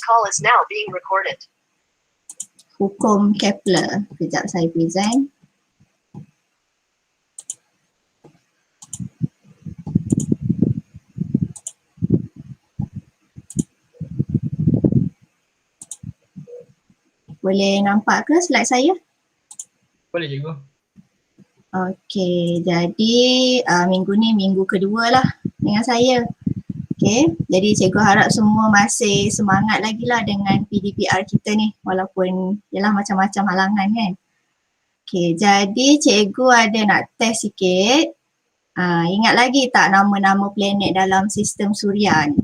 call is now being recorded. Hukum Kepler. Kejap saya present. Boleh nampak ke slide saya? Boleh cikgu. Okey, jadi minggu ni minggu kedua lah dengan saya. Okey, jadi cikgu harap semua masih semangat lagi lah dengan PDPR kita ni walaupun yalah macam-macam halangan kan. Okey, jadi cikgu ada nak test sikit. Ingat lagi tak nama-nama planet dalam sistem suria ni?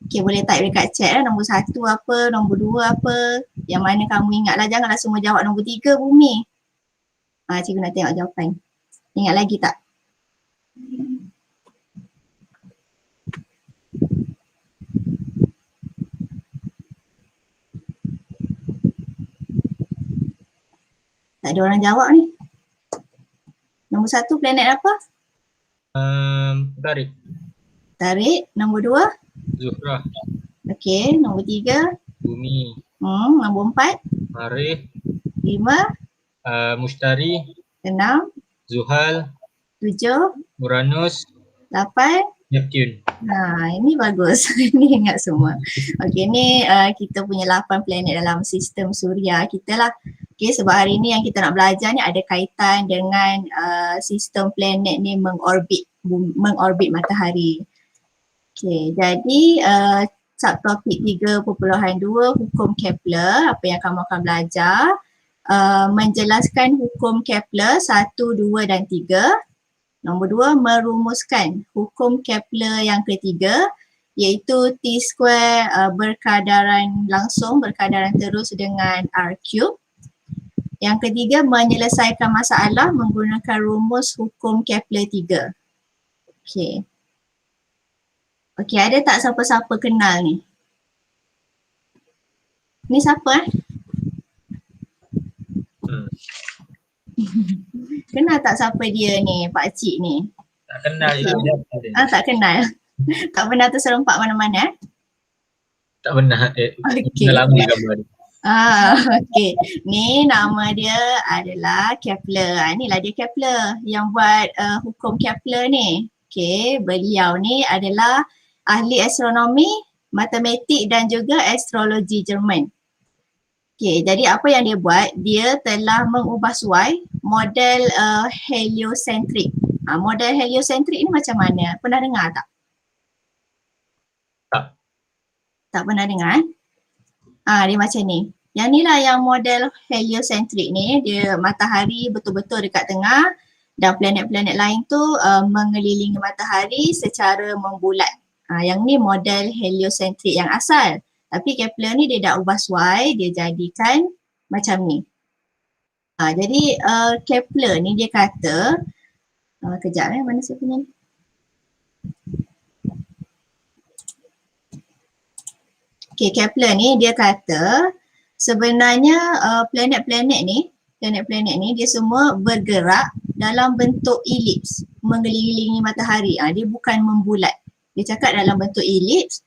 Okey, boleh type dekat chat lah nombor 1 apa, nombor 2 apa. Yang mana kamu ingat lah, janganlah semua jawab nombor 3 bumi. Cikgu nak tengok jawapan. Ingat lagi tak? Tak ada orang jawab ni. Nombor 1 planet apa? Tarik. Tarik. Nombor 2? Zuhrah. Okey. Nombor 3? Bumi. Nombor 4? Marikh. 5? Mushtari. 6? Zuhal. 7? Uranus. 8? Neptune. Ini bagus. Ini ingat semua. Okey, ni kita punya 8 planet dalam sistem suria kita lah. Okey, sebab hari ni yang kita nak belajar ni ada kaitan dengan sistem planet ni mengorbit matahari. Okey, jadi subtopik 3.2 hukum Kepler, apa yang kamu akan belajar menjelaskan hukum Kepler 1, 2 dan 3. Nombor 2, merumuskan hukum Kepler yang ketiga iaitu T square berkadaran langsung, berkadaran terus dengan R cube. Yang ketiga, menyelesaikan masalah menggunakan rumus hukum Kepler 3. Okey. Okey, ada tak siapa-siapa kenal ni? Ni siapa Kenal tak siapa dia ni, Pak Cik ni? Tak kenal je. Tak kenal. Tak pernah terserempak mana-mana Tak pernah. Okey. Dah lama gambar ni. Okey. Ni nama dia adalah Kepler. Inilah dia Kepler yang buat hukum Kepler ni. Okey, beliau ni adalah ahli astronomi, matematik dan juga astrologi Jerman. Okey, jadi apa yang dia buat? Dia telah mengubah suai model heliocentrik. Model heliocentrik ni macam mana? Pernah dengar tak? Tak. Tak pernah dengar? Dia macam ni. Yang ni lah yang model heliocentrik ni, dia matahari betul-betul dekat tengah dan planet-planet lain tu mengelilingi matahari secara membulat. Yang ni model heliocentrik yang asal. Tapi Kepler ni dia dah ubah suai, dia jadikan macam ni. Jadi Kepler ni dia kata, kejap mana saya punya ni. Okay, Kepler ni dia kata sebenarnya planet-planet ni dia semua bergerak dalam bentuk elips mengelilingi matahari. Dia bukan membulat. Dia cakap dalam bentuk elips.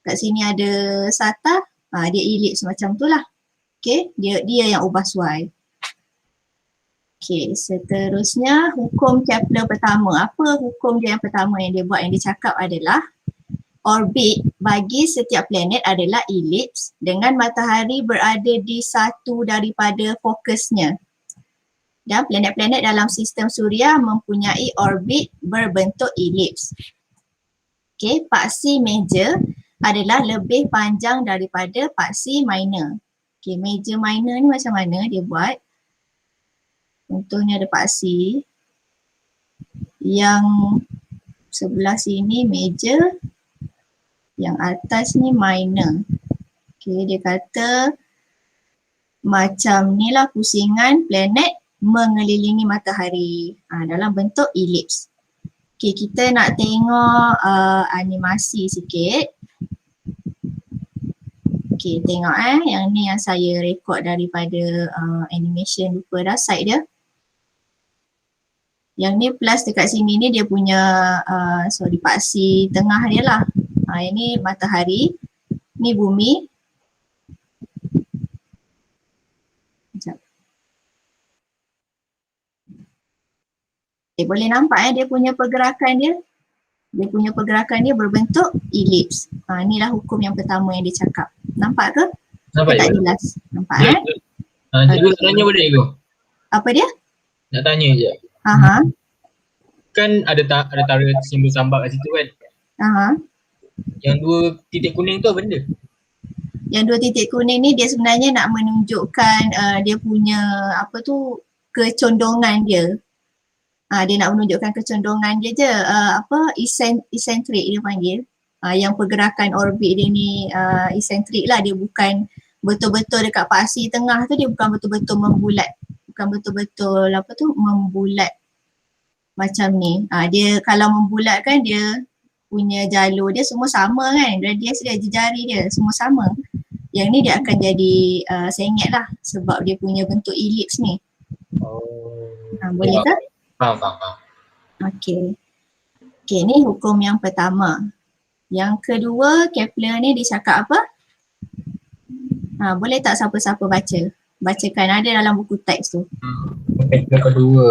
Kat sini ada Satah, dia elips macam tu lah. Okay, dia yang ubah suai. Okay, seterusnya hukum Kepler pertama. Apa hukum dia yang pertama yang dia buat, yang dia cakap adalah orbit bagi setiap planet adalah elips dengan matahari berada di satu daripada fokusnya. Dan planet-planet dalam sistem suria mempunyai orbit berbentuk elips. Okay, paksi major adalah lebih panjang daripada paksi minor. Okay, major minor ni macam mana dia buat? Contohnya ada paksi yang sebelah sini major, yang atas ni minor. Okay, dia kata macam ni lah pusingan planet mengelilingi matahari dalam bentuk elips. Okay, kita nak tengok animasi sikit. Okay, tengok yang ni yang saya rekod daripada animation, lupa dah site dia. Yang ni plus dekat sini ni dia punya paksi tengah dia lah. Ini matahari, ni bumi, Boleh nampak dia punya pergerakan dia. Dia punya pergerakan dia berbentuk elips. Inilah hukum yang pertama yang dia cakap. Nampak ke? Nampak Tak je? jelas. Nampak Cikgu nak tanya boleh cikgu? Apa dia? Nak tanya je. Aha. Kan ada tara simbol sambak kat situ kan? Aha. Yang 2 titik kuning tu apa benda? Yang 2 titik kuning ni dia sebenarnya nak menunjukkan dia punya kecondongan dia. Dia nak menunjukkan kecondongan dia je. Eccentric dia panggil. Yang pergerakan orbit dia ni eccentric lah. Dia bukan betul-betul dekat paksi tengah tu, dia bukan betul-betul membulat. Bukan betul-betul membulat macam ni. Dia kalau membulat kan dia punya jalur dia semua sama kan. Radius dia, jari dia semua sama. Yang ni dia akan jadi sengit lah sebab dia punya bentuk elips ni. Boleh ke? Faham. Okey, ni hukum yang pertama. Yang kedua, Kepler ni dia cakap apa? Boleh tak siapa-siapa baca? Bacakan, ada dalam buku teks tu. Yang kedua,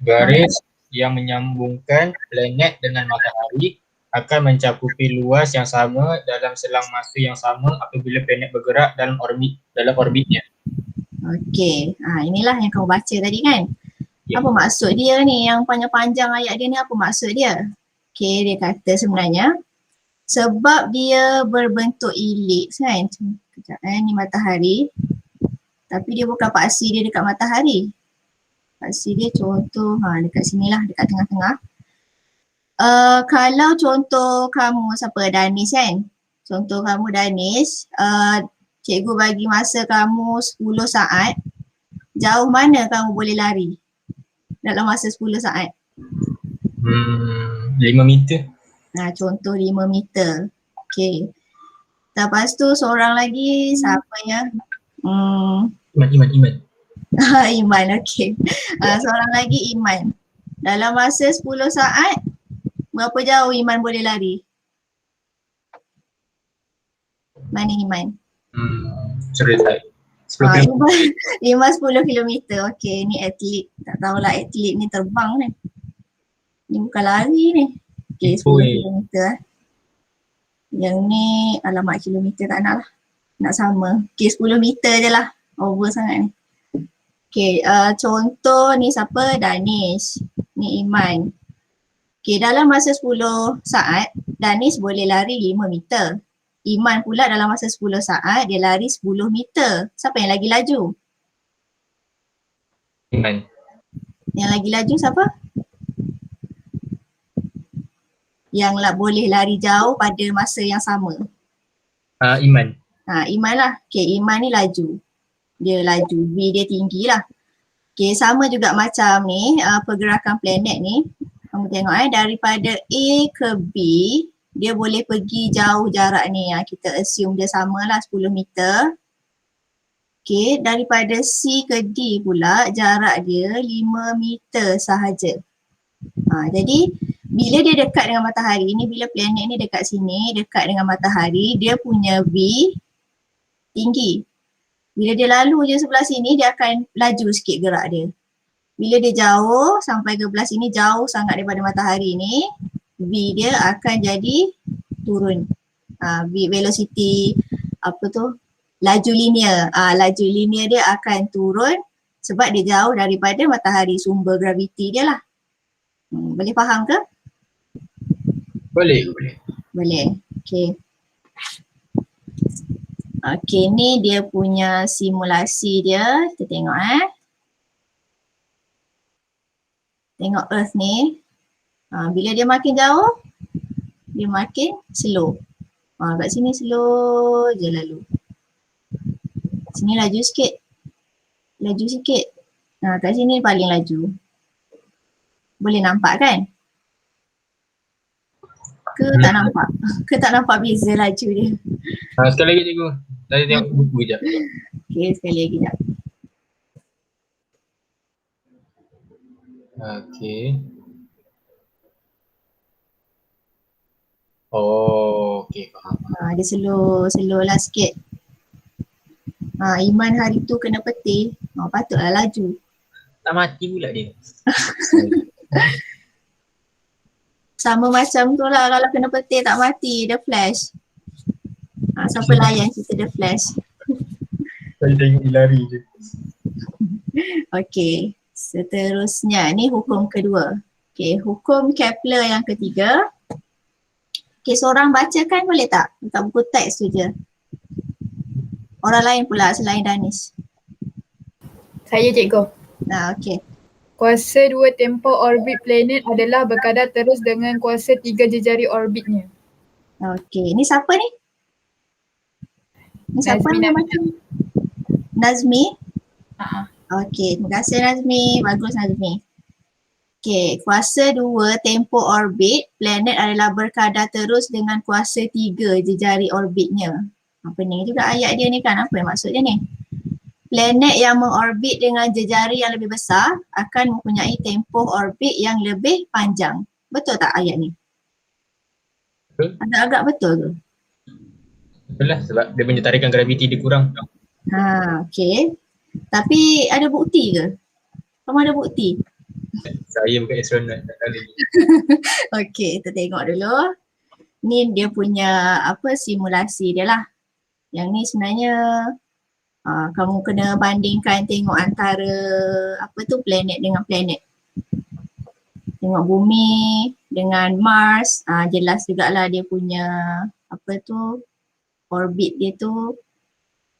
garis yang menyambungkan planet dengan matahari akan mencakupi luas yang sama dalam selang masa yang sama apabila planet bergerak dalam orbitnya. Okey, inilah yang kamu baca tadi kan? Apa maksud dia ni? Yang panjang-panjang ayat dia ni apa maksud dia? Okey, dia kata sebenarnya sebab dia berbentuk elips kan. Sekejap ni matahari. Tapi dia bukan paksi dia dekat matahari. Paksi dia contoh dekat sinilah, dekat tengah-tengah. Kalau contoh kamu siapa? Danis kan? Contoh kamu Danis, cikgu bagi masa kamu 10 saat. Jauh mana kamu boleh lari dalam masa 10 saat? 5 meter. Contoh 5 meter. Okey. Lepas tu seorang lagi siapa ya? Iman. Iman, okey. Seorang lagi Iman. Dalam masa 10 saat, berapa jauh Iman boleh lari? Mana Iman? Ceritanya 10 km. Iman 10 kilometer. Okey, ni atlet. Tak tahulah atlet ni terbang ni. Ni bukan lari ni. Okey, 10 kilometer. Yang ni alamat kilometer tak nak lah. Nak sama. Okey, 10 meter je lah. Over sangat ni. Okey, contoh ni siapa? Danis. Ni Iman. Okey, dalam masa 10 saat, Danis boleh lari 5 meter. Iman pula dalam masa 10 saat, dia lari 10 meter. Siapa yang lagi laju? Iman. Yang lagi laju siapa? Yang boleh lari jauh pada masa yang sama. Iman. Iman lah. Okey, Iman ni laju. Dia laju, V dia tinggi lah. Okey, sama juga macam ni, pergerakan planet ni. Kamu tengok daripada A ke B, dia boleh pergi jauh jarak ni. Kita assume dia samalah 10 meter. Okey, daripada C ke D pula jarak dia 5 meter sahaja. Jadi bila dia dekat dengan matahari ni, bila planet ni dekat sini, dekat dengan matahari, dia punya V tinggi. Bila dia lalu je sebelah sini, dia akan laju sikit gerak dia. Bila dia jauh sampai ke belah sini, jauh sangat daripada matahari ni, V dia akan jadi turun. Velocity laju linear. Laju linear dia akan turun sebab dia jauh daripada matahari, sumber graviti dia lah. Boleh faham ke? Boleh. Okey. Okey, ni dia punya simulasi dia. Kita tengok Tengok Earth ni. Bila dia makin jauh, dia makin slow. Kat sini slow je lalu. Sini laju sikit. Kat sini paling laju. Boleh nampak kan? Ke tak nampak? Ke tak nampak beza laju dia? Sekali lagi cikgu. Tadi tengok buku sekejap. Okey, sekali lagi sekejap. Okey. Okey, faham. Dia slow lah sikit. Iman hari tu kena petir. Patutlah laju. Tak mati pula dia. Sama macam tu lah kalau kena petir tak mati, dia flash. Siapa layan kita dia flash. Saya tengok dia lari je. Okey, seterusnya ni hukum kedua. Okey, hukum Kepler yang ketiga. Okey, seorang bacakan boleh tak? Dekat buku teks tu je. Orang lain pula selain Danish. Saya cikgu. Okey. Kuasa 2 tempoh orbit planet adalah berkadar terus dengan kuasa 3 jejari orbitnya. Okey, ni siapa ni? Ni siapa Nazmi ni Nazmi. macam? Nazmi? Ha. Okey, terima kasih Nazmi. Bagus Nazmi. Okey, kuasa 2 tempoh orbit planet adalah berkadar terus dengan kuasa 3 jejari orbitnya. Pening juga ayat dia ni kan, apa yang maksud dia ni? Planet yang mengorbit dengan jejari yang lebih besar akan mempunyai tempoh orbit yang lebih panjang. Betul tak ayat ni? Betul. Agak-agak betul ke? Betul lah sebab dia punya tarikan graviti dia kurang. Okey. Tapi ada bukti ke? Kamu ada bukti? Saya bukan astronaut tak tahu lagi. Okey, kita tengok dulu. Ni dia punya simulasi dia lah. Yang ni sebenarnya kamu kena bandingkan tengok antara planet dengan planet. Tengok bumi dengan Mars, jelas jugalah dia punya orbit dia tu,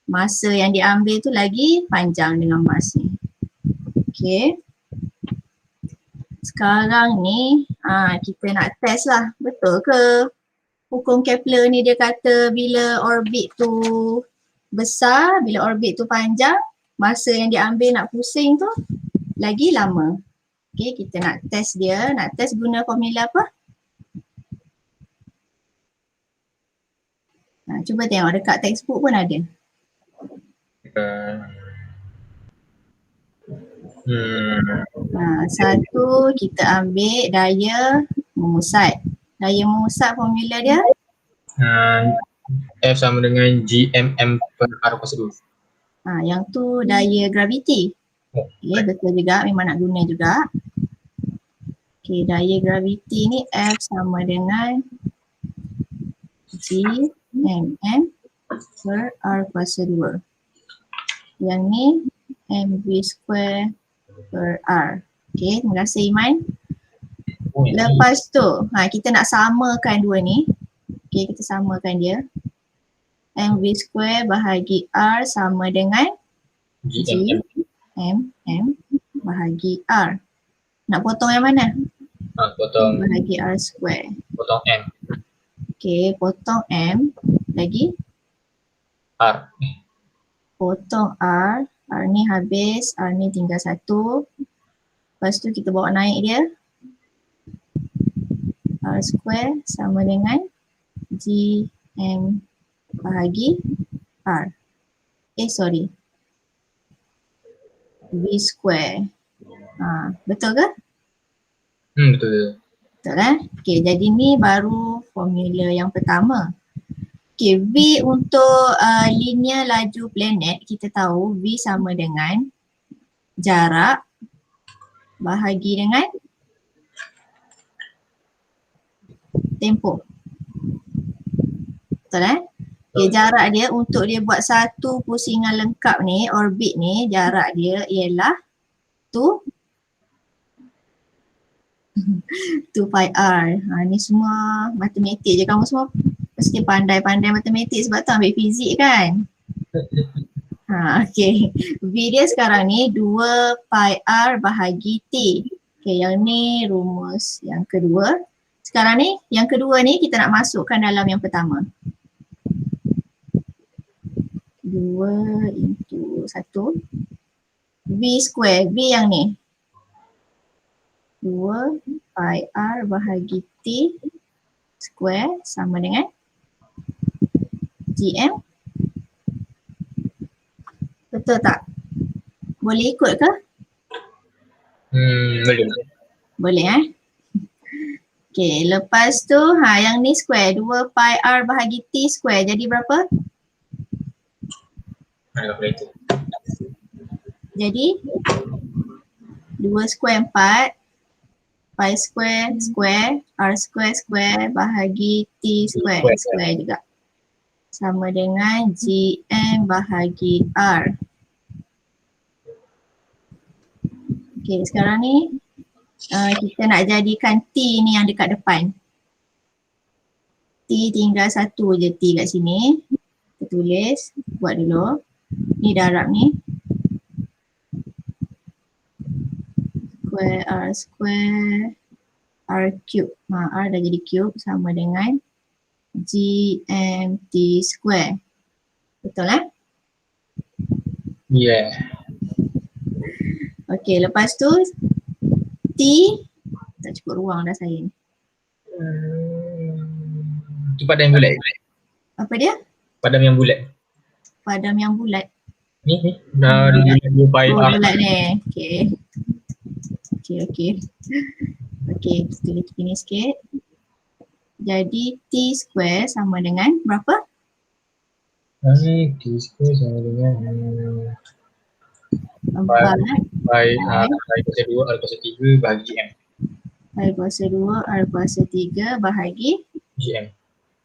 masa yang diambil tu lagi panjang dengan Mars ni. Okay. Sekarang ni kita nak test lah, betul ke hukum Kepler ni dia kata bila orbit tu besar, bila orbit tu panjang, masa yang diambil nak pusing tu lagi lama. Okay, kita nak test dia, nak test guna formula apa? Cuba tengok dekat textbook pun ada. Satu, kita ambil daya memusat. Daya memusat formula dia? F sama dengan GMM per R kuasa 2. Yang tu daya graviti. Okay, betul juga, memang nak guna juga. Okay, daya graviti ni F sama dengan GMM per R kuasa 2. Yang ni mv square per R. Okay, terima kasih Iman. Lepas tu, kita nak samakan dua ni. Okay, kita samakan dia. mv square bahagi R sama dengan GMM bahagi R. Nak potong yang mana? Potong. Bahagi R square. Potong M. Okay, potong M. Lagi? R. Potong R. R ni habis, R ni tinggal 1. Lepas tu kita bawa naik dia. R square sama dengan GM bahagi R. V square. Betul ke? Betul. Betul Okay, jadi ni baru formula yang pertama. Okay, V untuk linear laju planet, kita tahu V sama dengan jarak bahagi dengan tempoh. Betul Okay, jarak dia untuk dia buat satu pusingan lengkap ni, orbit ni, jarak dia ialah 2 pi R. Ni semua matematik je, kamu semua mesti pandai-pandai matematik sebab tu ambil fizik kan? Okay, V dia sekarang ni 2 pi R bahagi T. Okay, yang ni rumus yang kedua. Sekarang ni, yang kedua ni kita nak masukkan dalam yang pertama. 2 into 1. V square, V yang ni. 2 pi R bahagi T square sama dengan GM. Betul tak? Boleh ikut ke? Boleh. Boleh Okay, lepas tu yang ni square, 2 pi R bahagi T square jadi berapa? Jadi 2 square 4 pi square square, r square square bahagi t square square juga. Sama dengan gm bahagi r. Okay, sekarang ni kita nak jadikan t ni yang dekat depan. T tinggal satu je t kat sini. Kita tulis, buat dulu. Ni darab ni. Square r square r cube. R dah jadi cube sama dengan gmt square. Betul eh? Yeah. Okey, lepas tu T tak cukup ruang dah saya ni. Itu padam yang bulat. Apa dia? Padam yang bulat. Padam yang bulat. Ni. Dah dia pi r. Bulat ni. Okey. Okey. Okey, kita tulis begini sikit. Jadi T square sama dengan berapa? T square sama dengan 4 pi kuasa 2 r kuasa 3 bahagi gm. pi kuasa 2 r kuasa 3 bahagi Gm.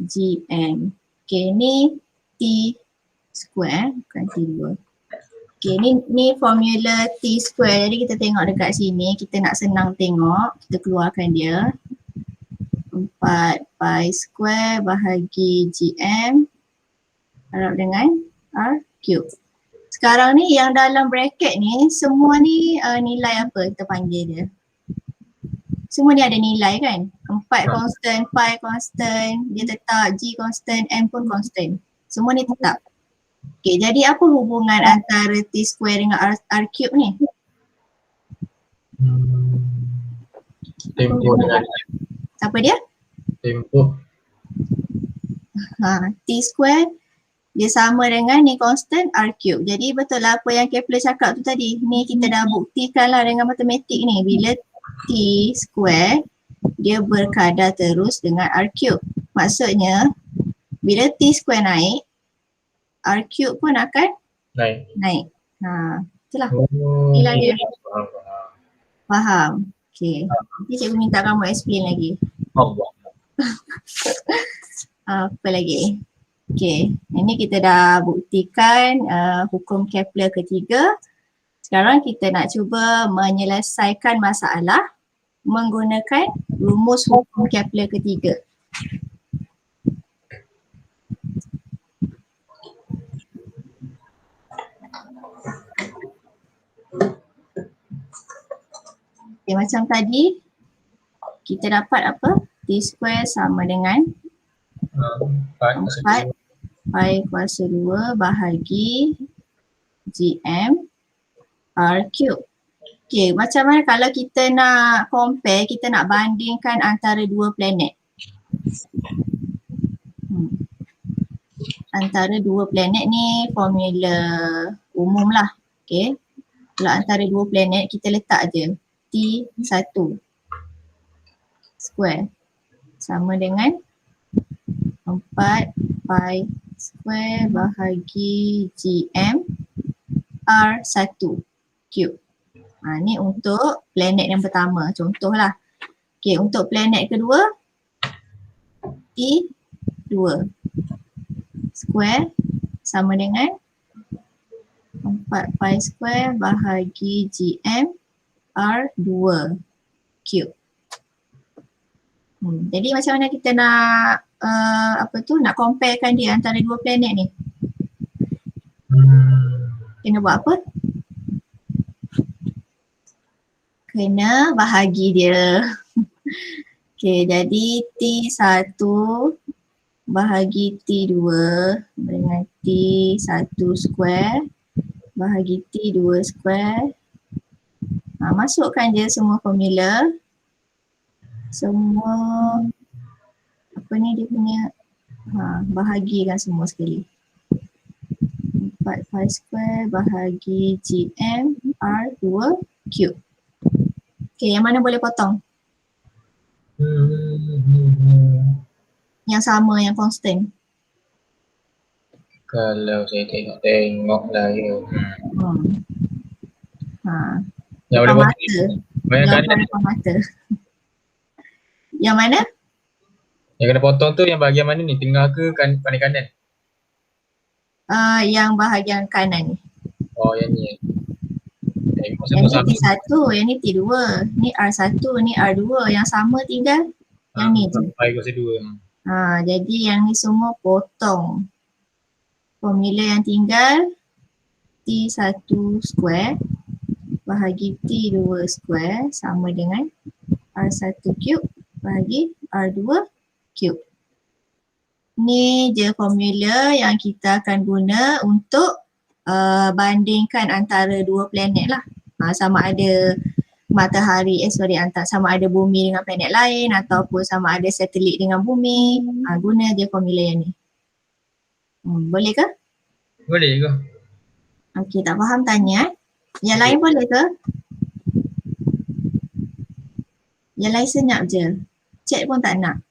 gm. Okey, ni T square bukan T2. Okey, ni formula T square. Jadi kita tengok dekat sini, kita nak senang tengok, kita keluarkan dia. 4 pi square bahagi gm harap dengan r cube. Sekarang ni yang dalam bracket ni, semua ni nilai apa kita panggil dia? Semua ni ada nilai kan? 4 constant, pi constant, dia tetap, g constant, m pun constant. Semua ni tetap. Okay, jadi apa hubungan antara t square dengan r cube ni? Tempoh dengan Apa dia? tempoh. T square dia sama dengan ni constant r cube. Jadi betul lah apa yang Kepler cakap tu tadi. Ni kita dah buktikan lah dengan matematik ni. Bila t square dia berkadar terus dengan r cube. Maksudnya bila t square naik, r cube pun akan naik. Itulah. Inilah dia. Faham? Okay. Nanti cikgu minta kamu explain lagi. Apa lagi? Okay, ini kita dah buktikan hukum Kepler ketiga. Sekarang kita nak cuba menyelesaikan masalah menggunakan rumus hukum Kepler ketiga. Okay, macam tadi kita dapat apa? T square sama dengan 4 pi kuasa 2 bahagi gm r cube. Okay, macam mana kalau kita nak compare, kita nak bandingkan antara dua planet. Antara dua planet ni formula umum lah. Okay. Kalau antara dua planet kita letak je T1 square sama dengan 4 pi square bahagi gm r1 cube. Ni untuk planet yang pertama, contohlah. Okay, untuk planet kedua T2 square sama dengan 4 pi square bahagi gm r2 cube. Jadi macam mana kita nak nak comparekan dia antara dua planet ni? Kena buat apa? Kena bahagi dia. Okay, jadi T1 bahagi T2 dengan T1 square bahagi T2 square. Masukkan je semua formula. Semua apa ni dia punya bahagikan semua sekali. 4 pi square bahagi gm r2 cube. Okay, yang mana boleh potong? Yang sama, yang constant. Kalau saya tengok lah ya. Yang boleh potong. mata. Yang mana? Yang kena potong tu yang bahagian mana ni? Tengah ke paling kanan? Yang bahagian kanan ni. Oh yang ni. Yang ni T1, yang ni T2, ni R1, ni R2. Yang sama tinggal yang ni je. Kuasa 2. Jadi yang ni semua potong. Formula yang tinggal T1 square bahagi T2 square sama dengan R1 cube bahagi R2 cube. Ni je formula yang kita akan guna untuk bandingkan antara dua planet lah. Sama ada matahari, sama ada bumi dengan planet lain ataupun sama ada satelit dengan bumi. Guna je formula yang ni. Boleh ke? Boleh ke? Okey, tak faham tanya. Yang lain boleh ke? Yang lain senyap je. Chat pun tak nak.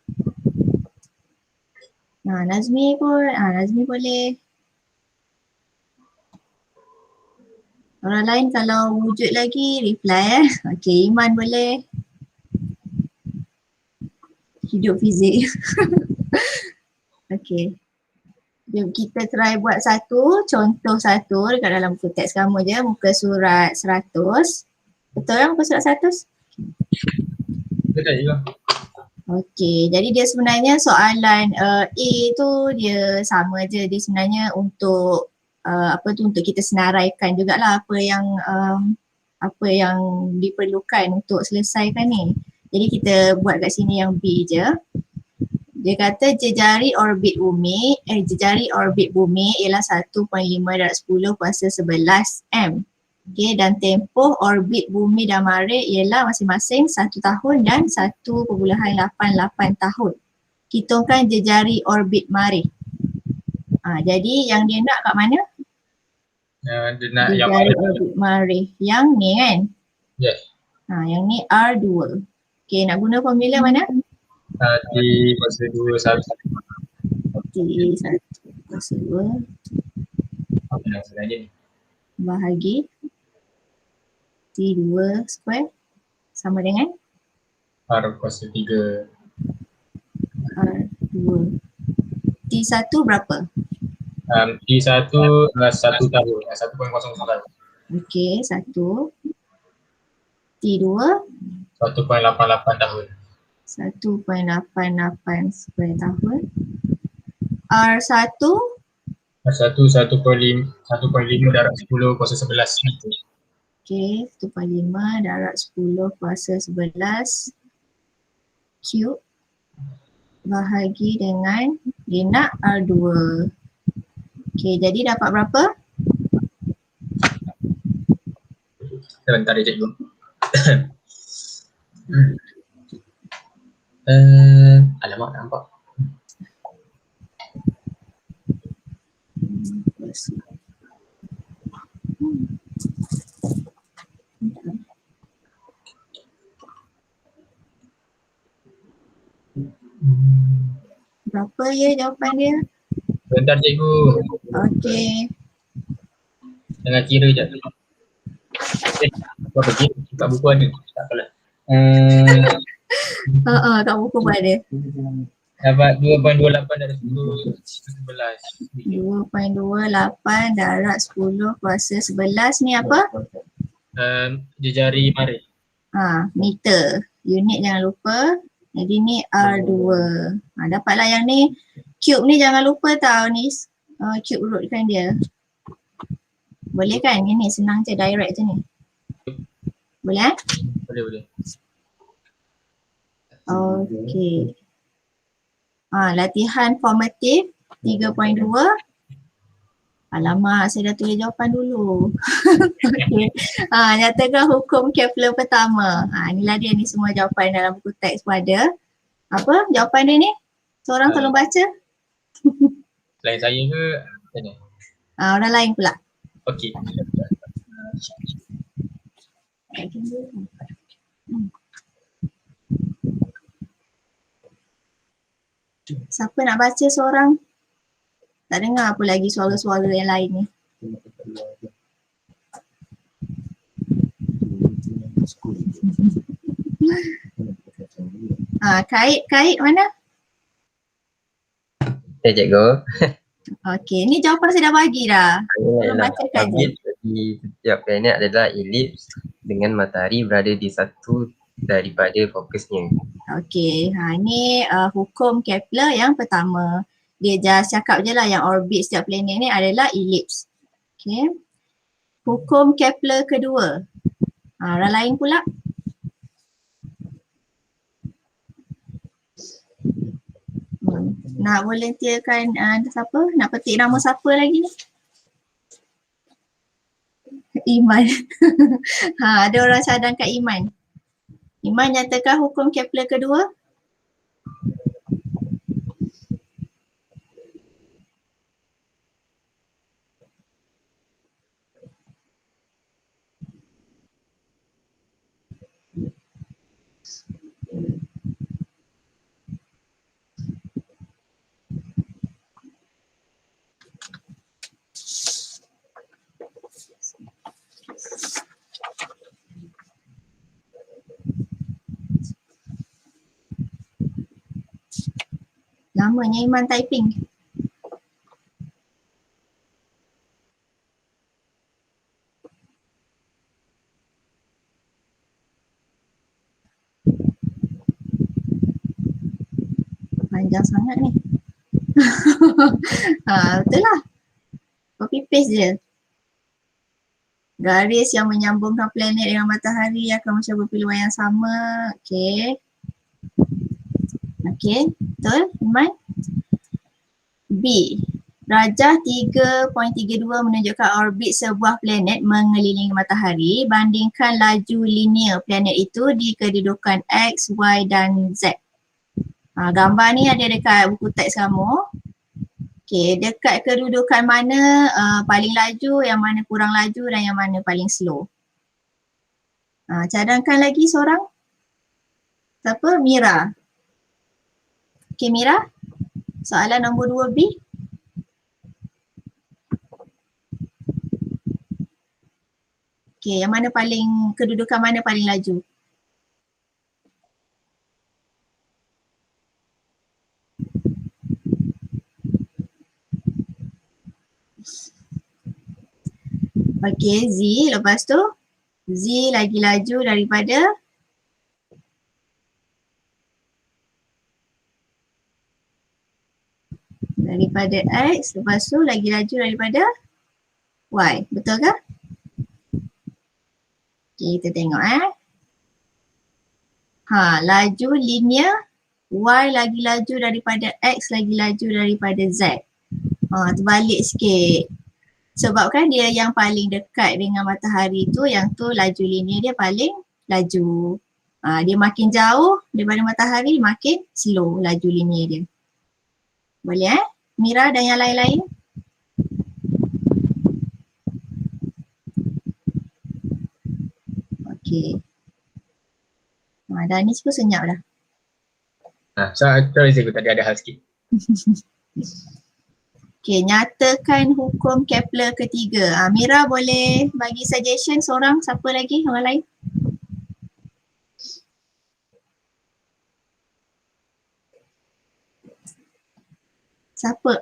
Nazmi pun, Nazmi boleh. Orang lain kalau wujud lagi reply Okey, Iman boleh. Hidup fizik. Okey. Jom kita try buat contoh satu dekat dalam buku teks kamu je, muka surat 100. Betul kan muka surat 100? Betul juga. Okey, jadi dia sebenarnya soalan A tu dia sama je. Dia sebenarnya untuk untuk kita senaraikan jugalah apa yang diperlukan untuk selesaikan ni. Jadi kita buat kat sini yang B je. Dia kata jejari orbit bumi ialah 1.5/10 kuasa 11 M. Okay, dan tempoh orbit bumi dan Marikh ialah masing-masing 1 tahun dan 1.88 tahun. Hitungkan jejari orbit Marikh. Jadi yang dia nak kat mana? Dia nak jejari yang mana? Orbit Marikh. Yang ni kan? Yes. Yang ni R2. Okay, nak guna formula mana? T kuasa 2 1. T1 kuasa 2 Apa yang sengaja ni? bahagi T2 square sama dengan R kuasa 3. R2. T1 berapa? T1 adalah 1 tahun, 1.00 tahun. Okey, 1. T2 1.88 tahun. 1.88 square tahun. R1 1.5 darab 10 kuasa 11 meter. okey, 1.5 darab 10 kuasa 11 cube bahagi dengan dia nak R2. Okey, jadi dapat berapa? Sebentar dia cikgu. Alamak, nampak. Berapa ya jawapan dia? Sebentar cikgu. Okey. Jangan kira je. Apa kira? Kat buku ada. Tak apalah. Kat buku pun ada. Dapat 2.28 dari 10 11. 2.28 darab 10 kuasa 11 ni apa? Jejari Marikh. Meter. Unit jangan lupa. Jadi ni R2. Dapatlah yang ni. Cube ni jangan lupa tau ni. Cube rootkan dia. Boleh kan? Ini senang je, direct je ni. Boleh? Boleh. Okey. Latihan formatif 3.2. Alamak, saya dah tulis jawapan dulu. Okey. Nyatakan hukum Kepler pertama. Inilah dia ni semua jawapan dalam buku teks pun ada. Apa jawapan dia ni? Seorang tolong baca. Selain saya ke macam mana? Orang lain pula. Okey. Siapa nak baca seorang? Tak dengar apa lagi suara-suara yang lain ni. Kait mana? Cikgu. Okey, ni jawapan saya dah bagi dah. Tolong Ialah bacakan je. orbit di setiap planet adalah elips dengan matahari berada di satu daripada fokusnya. Okey, ni hukum Kepler yang pertama. Dia just cakap je lah yang orbit setiap planet ni adalah elips. Okey. Hukum Kepler kedua. Orang lain pula. Nak volunteerkan siapa? Nak petik nama siapa lagi ni? Iman. Ada orang cadangkan Iman. Iman nyatakan hukum Kepler kedua. Namanya Iman typing. Panjang sangat ni. Betul lah. Copy paste je. Garis yang menyambungkan planet dengan matahari akan mencakupi luar yang sama. Okey. Okey, betul Iman? B. Rajah 3.32 menunjukkan orbit sebuah planet mengelilingi matahari bandingkan laju linear planet itu di kedudukan X, Y dan Z. Gambar ni ada dekat buku teks kamu. Okey, dekat kedudukan mana paling laju, yang mana kurang laju dan yang mana paling slow. Cadangkan lagi seorang. Siapa? Mira. Okey Mira, soalan nombor 2B. Okey, yang mana paling, kedudukan mana paling laju? Okey, Z, lepas tu Z lagi laju daripada X, lepas tu lagi laju daripada Y. Betul ke? Okay, kita tengok laju linear, Y lagi laju daripada X, lagi laju daripada Z. Terbalik sikit. Sebab kan dia yang paling dekat dengan matahari tu, yang tu laju linear dia paling laju. Dia makin jauh daripada matahari, makin slow laju linear dia. Boleh Mira dan yang lain-lain? Okey. Danis pun senyap dah. Sorry cikgu, tadi ada hal sikit. Okey, nyatakan hukum Kepler ketiga. Mira boleh bagi suggestion seorang, siapa lagi? Orang lain? Siapa?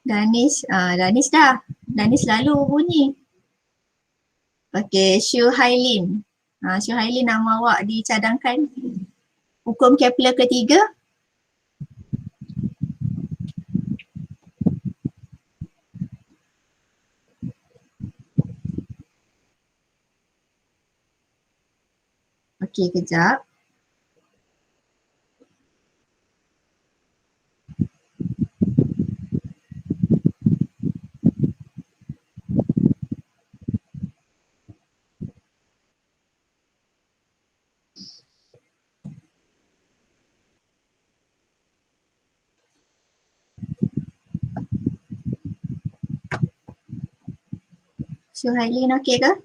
Danis, Danis dah. Danis selalu bunyi. Okey, Shu Hailin. Shu Hailin, nama awak dicadangkan. Hukum Kepler ketiga. Okey, kejap. Syuhailin okey ke?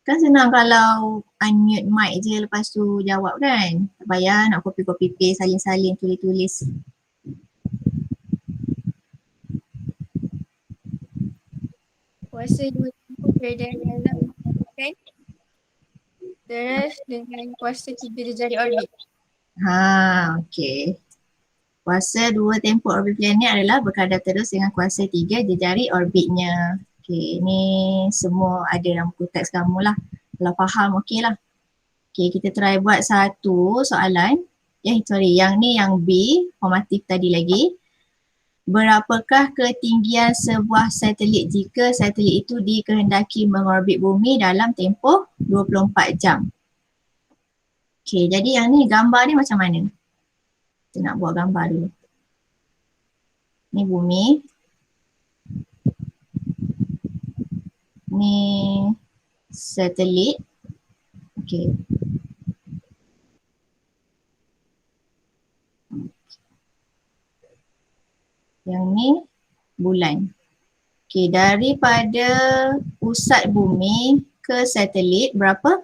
Kan senang kalau unmute mic je lepas tu jawab kan. Tak payah nak copy paste, salin-salin, tulis-tulis. Puasa radian dalam kan. Terus dengan kuasa 3 jari orbit. Okey. Kuasa 2 tempoh orbit planet adalah berkadar terus dengan kuasa 3 jejari orbitnya. Okey, ni semua ada dalam buku teks kamu lah. Kalau faham okey lah. Okey, kita try buat satu soalan. Yang ni yang B, formatif tadi lagi. Berapakah ketinggian sebuah satelit jika satelit itu dikehendaki mengorbit bumi dalam tempoh 24 jam? Okey, jadi yang ni gambar ni macam mana? Kita nak buat gambar dulu. Ni bumi. Ni satelit. Okey. Yang ni bulan. Okey, daripada pusat bumi ke satelit berapa?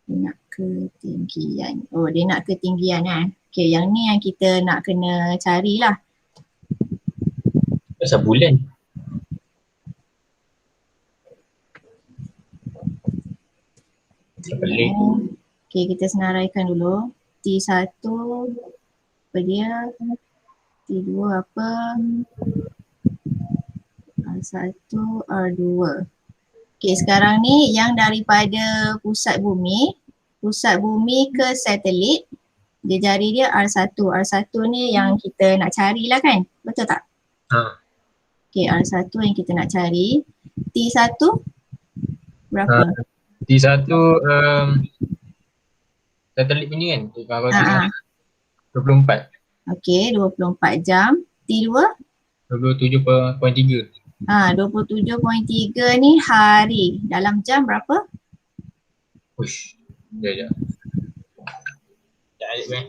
Dia nak ketinggian. Oh, dia nak ketinggian kan. Okey, yang ni yang kita nak kena carilah. Pasal bulan. Pelik. Okey, kita senaraikan dulu. T1 apa dia? T2 apa? R1, R2. Okey, sekarang ni yang daripada pusat bumi ke satelit, jejari dia R1. R1 ni yang kita nak carilah kan? Betul tak? Okey, R1 yang kita nak cari. T1 berapa? T1 satelit punya kan? Kalau 24. Okey, 24 jam. T2? 27.3. 27.3 ni hari. Dalam jam berapa? Ush. Sekejap. Tak ada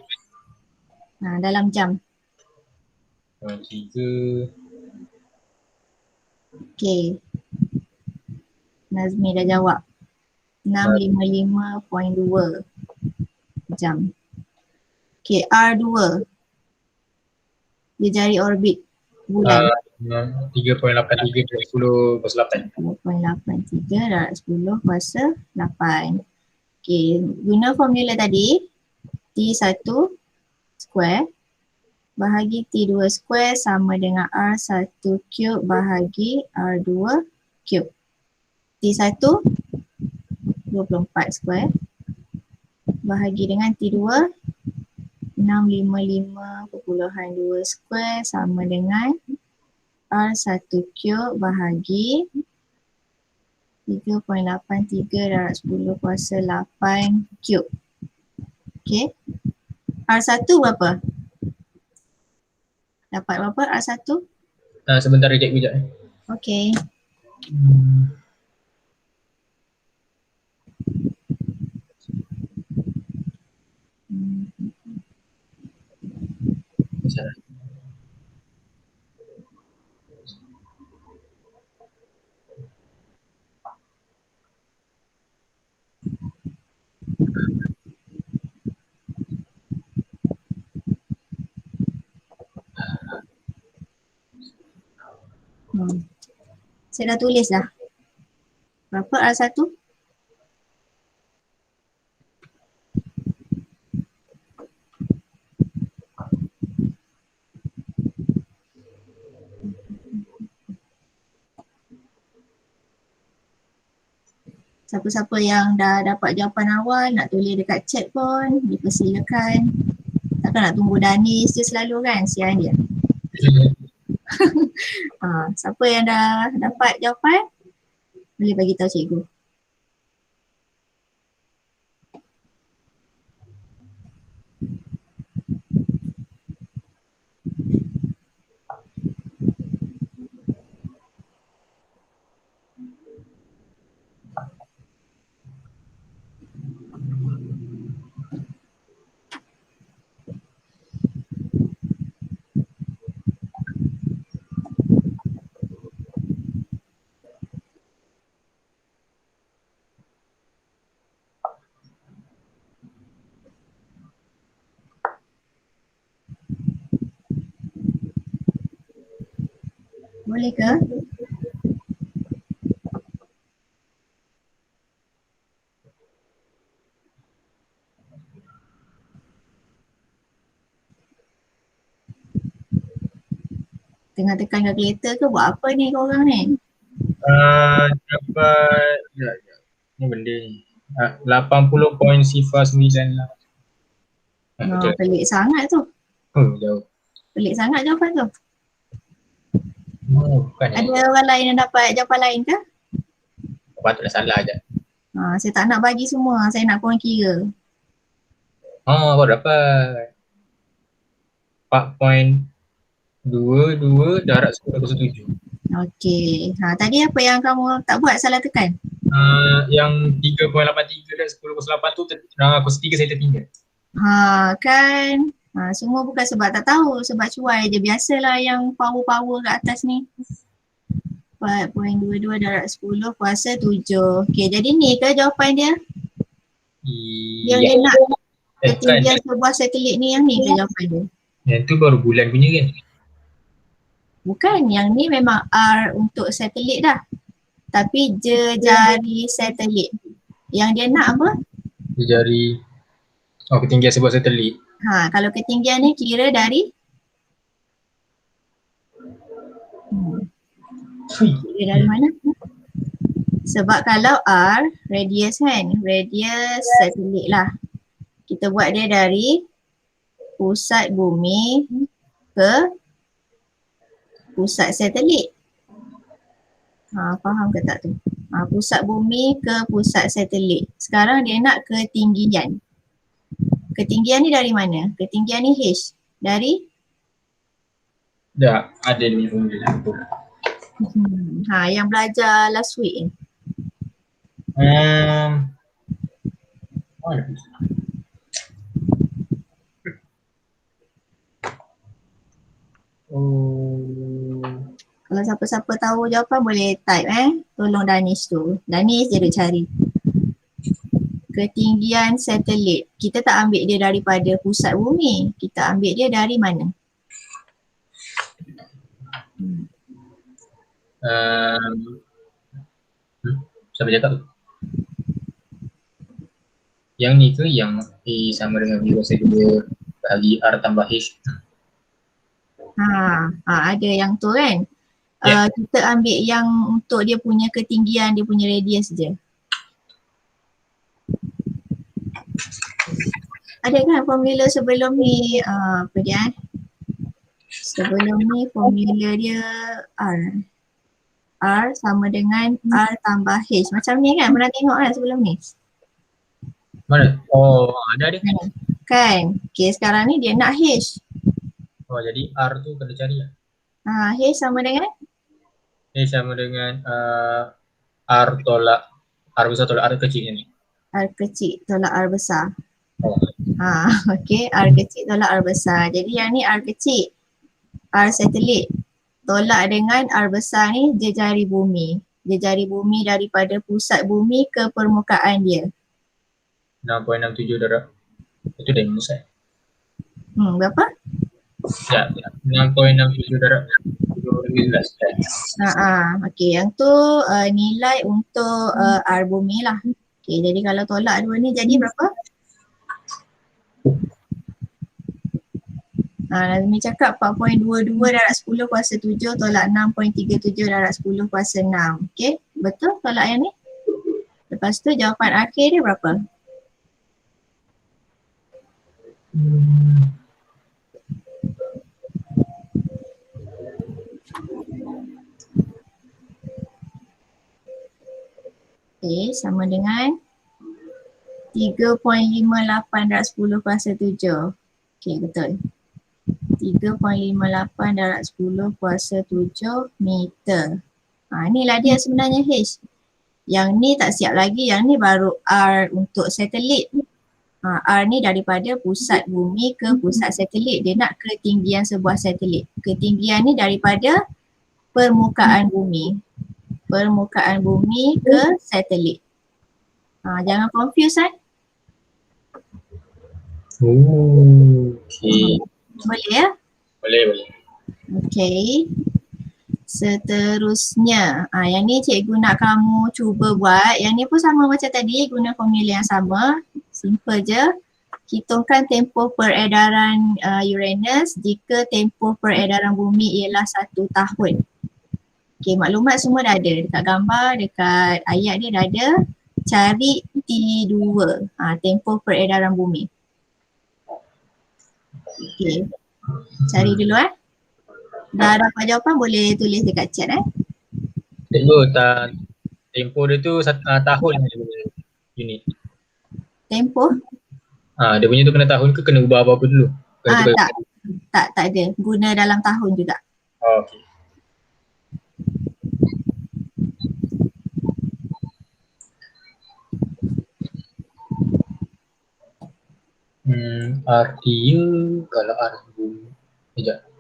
Dalam jam. 3. Okey. Nazmi dah jawab. 655.2 jam. Okey, R2. Dia jari orbit bulan. 3.83 per 10 kuasa 8. 3.83 darab 10 kuasa 8. Okey, guna formula tadi, T1 square bahagi T2 square sama dengan R1 cube bahagi R2 cube. T1 24 square bahagi dengan T2 655.2 square sama dengan R1 cube bahagi 3.83 darab 10 kuasa 8 cube. Okey. R1 berapa? Dapat berapa R1? Sebentar kejap. Okey. Saya dah tulis dah. Berapa R1? Siapa-siapa yang dah dapat jawapan awal nak tulis dekat chat pun dipersilakan. Takkan nak tunggu Danis je selalu kan, sian dia. Siapa yang dah dapat jawapan boleh bagi tahu cikgu. Boleh ke? Tengah tekan kalkulator ke buat apa ni korang ni? Dapat ni benda ni. 80.09 lah. Betul. Pelik sangat tu. Jauh. Pelik sangat jawapan tu. Bukan Ada orang lain yang dapat jawapan lain ke? patutlah salah je. Saya tak nak bagi semua, saya nak korang kira. Baru dapat 4.22 darab 10/7. Okey. Tadi apa yang kamu tak buat, salah tekan? Yang 3.83 dan 10/8 tu kursi 3 saya tertinggal. Kan. Semua bukan sebab tak tahu, sebab cuai je. Biasalah yang power-power kat atas ni. 4.22 darab 10 kuasa 7. Okey, jadi ni ke jawapan dia? Yang dia nak ketinggian sebuah satelit ni, yang ni ke jawapan dia? Yang tu baru bulan punya kan? Bukan, yang ni memang R untuk satelit dah. Tapi jejari satelit. Yang dia nak apa? Jejari ketinggian sebuah satelit. Kalau ketinggian ni kira dari kira dari mana? Sebab kalau R, radius kan? Radius satelit lah. Kita buat dia dari pusat bumi ke pusat satelit. Faham ke tak tu? Pusat bumi ke pusat satelit. Sekarang dia nak ketinggian. Ketinggian ni dari mana? Ketinggian ni H. Dari? Dah, ada ni formula tu. Yang belajar last week ni. Kalau siapa-siapa tahu jawapan boleh type Tolong Danish tu. Danish dia duk cari. Ketinggian satelit. Kita tak ambil dia daripada pusat bumi. Kita ambil dia dari mana? Siapa cakap tu? Yang ni ke yang A sama dengan B kuasa 2 bagi R tambah H? Ada yang tu kan? Kita ambil yang untuk dia punya ketinggian, dia punya radius je. Ada kan formula sebelum ni, apa dia? Sebelum ni formula dia R. R sama dengan R tambah H. Macam ni kan? Pernah tengok kan sebelum ni? Mana? Ada kan? Okay, sekarang ni dia nak H. Jadi R tu kena cari lah. H sama dengan? H sama dengan R tolak R besar tolak R kecil ni. R kecil tolak R besar. Okay, R kecil tolak R besar. Jadi yang ni R kecil, R satelit. Tolak dengan R besar ni jejari bumi. Jejari bumi daripada pusat bumi ke permukaan dia. 6.67 darab. Itu dah minus kan? Berapa? Ya, 6.67 darab 17 kan? Okay, yang tu nilai untuk R bumi lah. Okay, jadi kalau tolak dua ni jadi berapa? Nazmi cakap 4.22 darab 10 kuasa 7 tolak 6.37 darab 10 kuasa 6. Okay, betul tolak yang ni? Lepas tu jawapan akhir dia berapa? Okay, sama dengan 3.58 darab 10 kuasa 7. Okay, betul. 3.58 darab 10 kuasa 7 meter. Inilah dia sebenarnya H. Yang ni tak siap lagi, yang ni baru R untuk satelit. R ni daripada pusat bumi ke pusat satelit. Dia nak ketinggian sebuah satelit. Ketinggian ni daripada permukaan bumi. Permukaan bumi ke satelit. Jangan confuse kan? Okay. Boleh ya? Boleh. Okay. Seterusnya, yang ni cikgu nak kamu cuba buat. Yang ni pun sama macam tadi, guna formula yang sama. Simple je. Hitungkan tempoh peredaran Uranus jika tempoh peredaran bumi ialah 1 tahun. Okey, maklumat semua dah ada. Dekat gambar, dekat ayat dia dah ada. Cari T2, tempoh peredaran bumi. Okey, cari dulu Dah dapat jawapan boleh tulis dekat chat Cikgu, tempoh dia tu tahun dia punya unit. Tempoh? Dia punya tu kena tahun ke kena ubah apa-apa dulu? Tak ada. Guna dalam tahun juga. Okey. Artinya kalau arah bumi sekejap.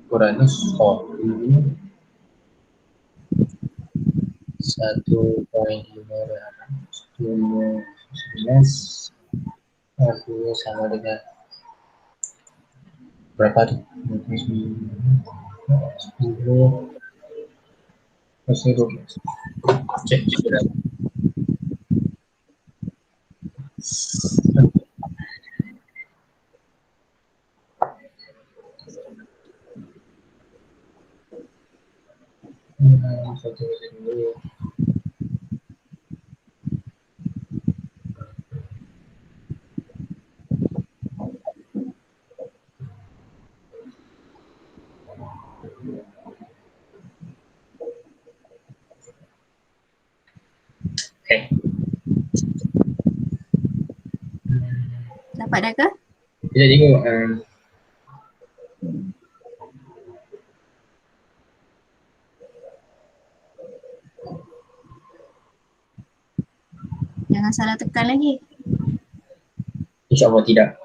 Uranus 1.5 19 artinya sama dengan berapa tu? 10 pasal 12. Cek sudah. Satu dulu. Okay. Dapat dah ke? Kita tengok Jangan salah tekan lagi. InsyaAllah tidak.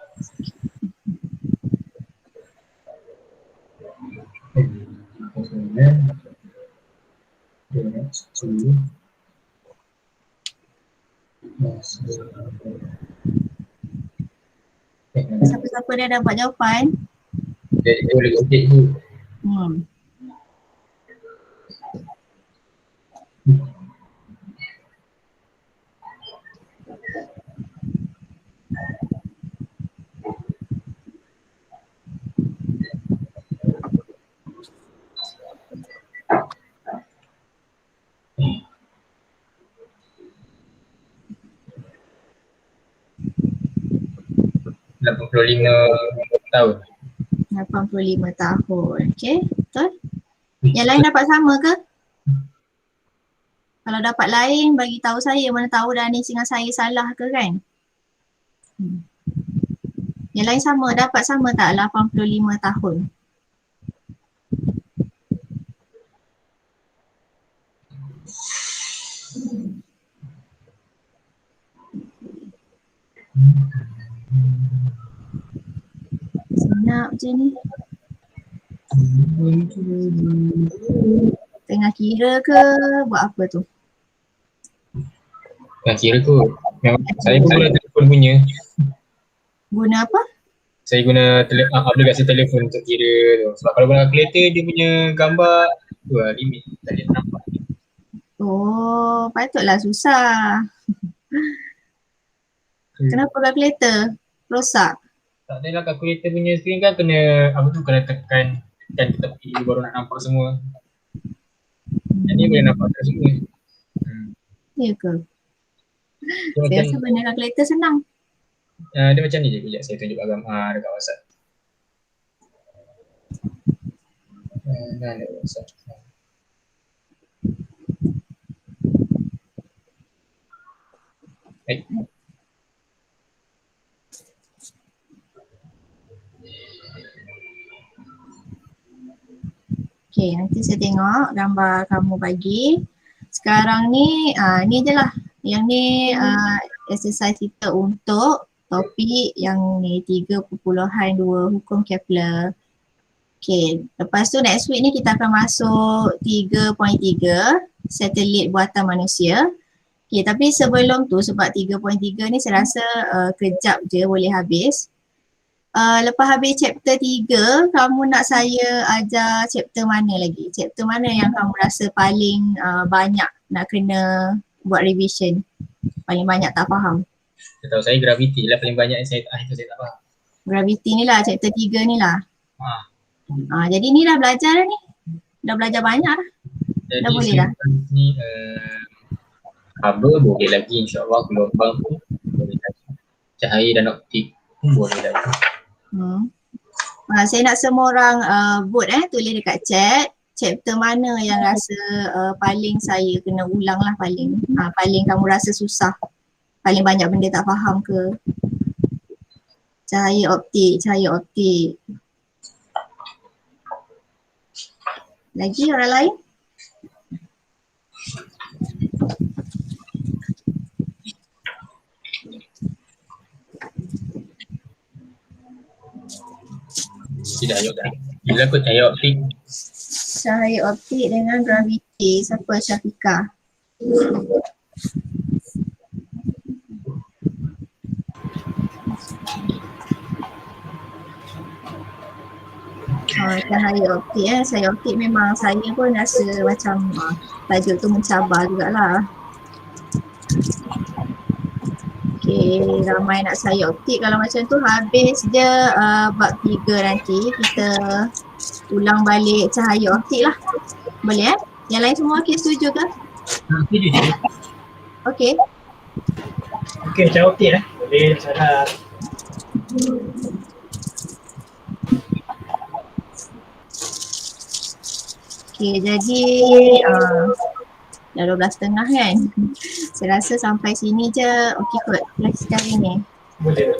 Siapa-siapa dah dapat jawapan? Dia boleh update dulu. tahun. 85 tahun. Okey, betul? Yang lain dapat sama ke? Kalau dapat lain bagi tahu saya, mana tahu Danis dengan saya salah ke kan? Yang lain sama, dapat sama tak 85 tahun? Senang je ni. Tengah kira ke buat apa tu? Tengah kira tu. Memang saya guna telefon punya. Guna apa? Saya guna aplikasi telefon untuk kira tu. Sebab kalau guna kalkulator dia punya gambar tu lah limit. Tak boleh nampak. Oh, patutlah susah. Kenapa kalkulator? Rosak? Tak adalah kalkulator punya screen kan kena kena tekan ke tepi baru nak nampak semua. Jadi boleh nampak semua. Ya ke? Saya rasa benda kalkulator senang. Dia macam ni je, kejap saya tunjuk gambar dekat WhatsApp. Ada WhatsApp. Baik. Okay, nanti saya tengok gambar kamu bagi. Sekarang ni, ni je lah. Yang ni exercise kita untuk topik yang ni 3.2 hukum Kepler. Okay, lepas tu next week ni kita akan masuk 3.3 satelit buatan manusia. Okay, tapi sebelum tu sebab 3.3 ni saya rasa kejap je boleh habis. lepas habis chapter 3, kamu nak saya ajar chapter mana lagi? Chapter mana yang kamu rasa paling banyak nak kena buat revision? Paling banyak tak faham? Setahu saya gravity lah paling banyak yang saya tak faham. Gravity ni lah, chapter 3 ni lah. Ha. Jadi ni dah belajar dah ni. Dah belajar banyak dah. Jadi Dah boleh dah. ni Hubble boleh lagi, insyaAllah gelombang pun boleh lagi. Cahaya dan optik pun boleh lagi. Saya nak semua orang vote tulis dekat chat chapter mana yang rasa paling saya kena ulang lah, paling kamu rasa susah, paling banyak benda tak faham ke. Cahaya optik. Lagi orang lain? Tidak ayok dah. Bila kot cahaya optik. Cahaya optik dengan gravity. Siapa? Syafiqah. Cahaya optik Cahaya optik memang saya pun rasa macam tajuk tu mencabar jugalah. Okay, ramai nak cahaya optik. Kalau macam tu habis je bab 3 nanti kita ulang balik cahaya optik lah. Boleh Yang lain semua okey, setuju ke? Setuju je. Okey. Okey, cahaya optik boleh salah. Okay, jadi dah 12.30 kan? Saya rasa sampai sini je okey kot kelas sekali ni. Boleh.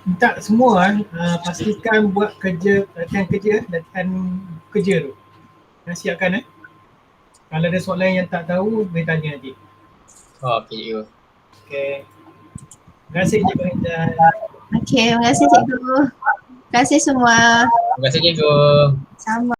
Minta semua pastikan buat latihan kerja tu. Dan siapkan Kalau ada soalan yang tak tahu, boleh tanya nanti. Okey. Okey. Terima kasih Cikgu Intan. Okey, terima kasih cikgu. Terima kasih semua. Terima kasih cikgu. Sama.